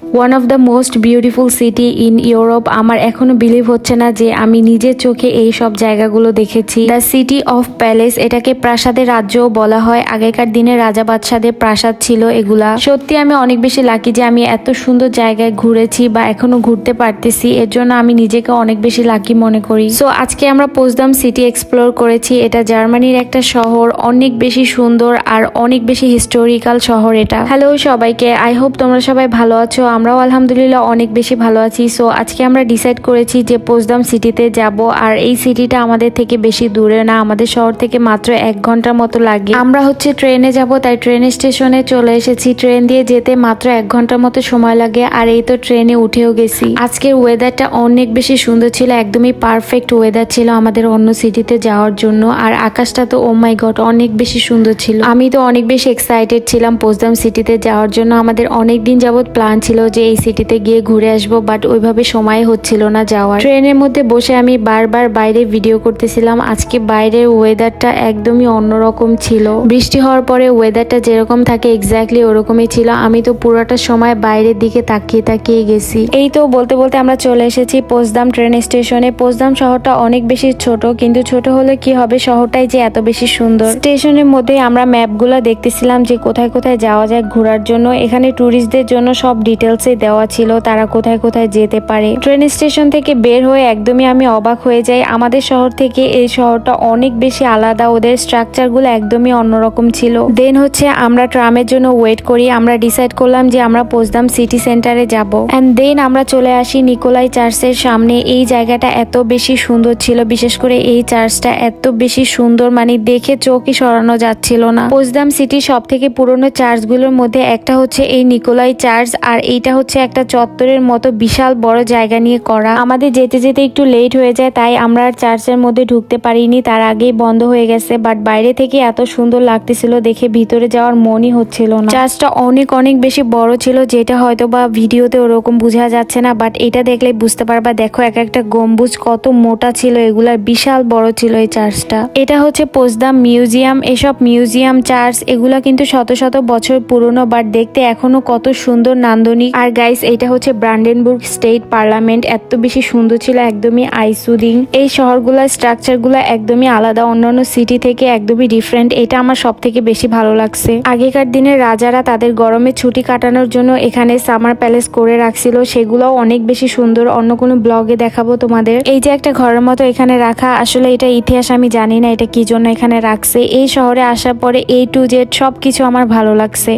One of the most beautiful city in Europe. আমার এখনো believe হচ্ছে না যে আমি নিজের চোখে এই সব জায়গাগুলো দেখেছি। দ্য সিটি অফ প্যালেস, এটাকে প্রাসাদের রাজ্যও বলা হয়। আগেকার দিনে রাজা বাদশাদের প্রাসাদ ছিল এগুলা। সত্যি আমি অনেক বেশি লাকি যে আমি এত সুন্দর জায়গায় ঘুরেছি বা এখনো ঘুরতে পারতেছি, এর জন্য আমি নিজেকে অনেক বেশি লাকি মনে করি। সো আজকে আমরা পোtsdam সিটি এক্সপ্লোর করেছি। এটা জার্মানির একটা শহর, অনেক বেশি সুন্দর আর অনেক বেশি হিস্টোরিক্যাল শহর এটা। হ্যালো সবাইকে, আই হোপ তোমরা সবাই ভালো আছো। আমরাও আলহামদুলিল্লাহ অনেক বেশি ভালো আছি। সো আজকে আমরা ডিসাইড করেছি যে পোtsdam সিটিতে যাব। আর এই সিটিটা আমাদের থেকে বেশি দূরে না, আমাদের শহর থেকে মাত্র 1 ঘন্টার মতো লাগে। আমরা ট্রেনে যাব, তাই ট্রেন স্টেশনে চলে এসেছি। ট্রেন দিয়ে যেতে মাত্র 1 ঘন্টার মতো সময় লাগে। আর এই তো ট্রেনে উঠেও গেছি। আজকের ওয়েদারটা অনেক বেশি সুন্দর ছিল, একদমই পারফেক্ট ওয়েদার ছিল আমাদের অন্য সিটিতে যাওয়ার জন্য। আর আকাশটা তো ও মাই গড অনেক বেশি সুন্দর ছিল। আমি তো অনেক বেশি এক্সাইটেড ছিলাম পোtsdam সিটিতে যাওয়ার জন্য। আমাদের অনেক দিন যাবত প্ল্যান ছিল যে এই সিটিতে গিয়ে ঘুরে আসবো, বাট ওইভাবে সময় হচ্ছিল না যাওয়ার। ট্রেনের মধ্যে বসে আমি বারবার বাইরে ভিডিও করতেছিলাম। আজকে বাইরের ওয়েদারটা একদমই অন্যরকম ছিল। বৃষ্টি হওয়ার পরে ওয়েদারটা যেরকম থাকে এক্স্যাক্টলি ওরকমই ছিল। আমি তো পুরোটা সময় বাইরের দিকে তাকিয়ে তাকিয়ে গেছি। এই তো বলতে বলতে আমরা চলে এসেছি পোtsdam ট্রেন স্টেশনে। পোtsdam শহরটা অনেক বেশি ছোট, কিন্তু ছোট হলে কি হবে, শহরটাই যে এত বেশি সুন্দর। স্টেশনের মধ্যে আমরা ম্যাপগুলো দেখতেছিলাম যে কোথায় কোথায় যাওয়া যায় ঘোরার জন্য। এখানে ট্যুরিস্টদের জন্য সব ডিটেলসে দেওয়া ছিল, তারা কোথায় কোথায় যেতে পারে। ট্রেন স্টেশন থেকে বের হয়ে একদমই আমি অবাক হয়ে যাই। আমাদের শহর থেকে এই শহরটা অনেক বেশি আলাদা, ওদের স্ট্রাকচার গুলো একদমই অন্যরকম ছিল। দেন আমরা ট্রামের জন্য ওয়েট করি। আমরা ডিসাইড করলাম যে আমরা পোtsdam সিটি সেন্টারে যাব। এন্ড দেন আমরা চলে আসি নিকোলাই চার্চের সামনে। এই জায়গাটা এত বেশি সুন্দর ছিল, বিশেষ করে এই চার্চটা এত বেশি সুন্দর, মানে দেখে চোখই সরানো যাচ্ছিল না। পোtsdam সিটির সব থেকে পুরনো চার্চগুলোর মধ্যে একটা এই নিকোলাই চার্চ। আর এইটা একটা চত্বরের মতো বিশাল বড় জায়গা নিয়ে করা। আমাদের যেতে যেতে একটু লেট হয়ে যায়, তাই আমরা আর চার্চের মধ্যে ঢুকতে পারিনি, তার আগেই বন্ধ হয়ে গেছে। বাট বাইরে থেকে এত সুন্দর লাগতেছিল দেখে ভিতরে যাওয়ার মনই হচ্ছিল না। চার্চটা অনেক অনেক বেশি বড় ছিল, যেটা হয়তো বা ভিডিওতে ওরকম বোঝা যাচ্ছে না, বাট এটা দেখলে বুঝতে পারবা। দেখো এক একটা গম্বুজ কত মোটা ছিল, এগুলার বিশাল বড় ছিল এই চার্চটা। এটা পোtsdam মিউজিয়াম। এসব মিউজিয়াম চার্চ এগুলা কিন্তু শত শত বছর পুরনো, বাট দেখতে এখনো কত সুন্দর নান্দনিক। আর গাইস, এটা ব্রান্ডেনবুর্গ স্টেট পার্লামেন্ট। এত বেশি সুন্দর ছিল, একদমই আইসুদিং। এই শহরগুলোর স্ট্রাকচার গুলা একদমই আলাদা, অন্যান্য সিটি থেকে একদমই ডিফারেন্ট। এটা আমার সব থেকে বেশি ভালো লাগছে। আগেকার দিনের রাজারা তাদের গরমে ছুটি কাটানোর জন্য এখানে সামার প্যালেস করে রাখছিল, সেগুলোও অনেক বেশি সুন্দর। অন্য কোনো ব্লগে দেখাবো তোমাদের। এই যে একটা ঘরের মতো এখানে রাখা, আসলে এটা ইতিহাস আমি জানি না এটা কি জন্য এখানে রাখছে। এই শহরে আসার পরে A to Z সবকিছু আমার ভালো লাগছে।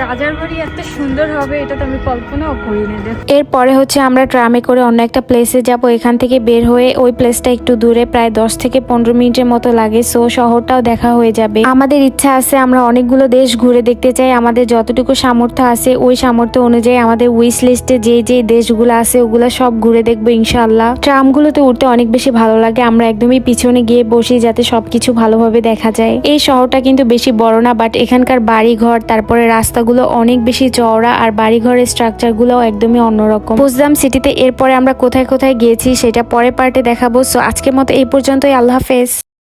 রাজার বাড়ি এত সুন্দর হবে এটা তো আমি কল্পনাও করিনি। এরপরে আমরা ট্রামে করে অন্য একটা প্লেসে যাব। এখান থেকে বের হয়ে ওই প্লেসটা একটু দূরে, প্রায় 10 থেকে 15 মিনিটের মতো লাগে। সো শহরটাও দেখা হয়ে যাবে। আমাদের ইচ্ছা আছে আমরা অনেকগুলো দেশ ঘুরে দেখতে চাই। আমাদের যতটুকু সামর্থ্য আছে ওই সামর্থ্য অনুযায়ী আমাদের উইশ লিস্টে যে যে দেশগুলো আছে ওগুলো সব ঘুরে দেখবো ইনশাআল্লাহ। ট্রামগুলোতে উঠতে অনেক বেশি ভালো লাগে। আমরা একদমই পিছনে গিয়ে বসি যাতে সবকিছু ভালোভাবে দেখা যায়। এই শহরটা কিন্তু বেশি বড় না, বাট এখানকার বাড়ি ঘর, তারপরে রাস্তাগুলো অনেক বেশি চওড়া, আর বাড়িঘরের স্ট্রাকচার গুলো একদমই অন্যরকম। পোtsdam সিটিতে এরপরে আমরা কোথায় কোথায় গিয়েছি সেটা পরের পার্টে দেখাবো। সো আজকের মতো এই পর্যন্তই। আল্লাহ হাফেজ।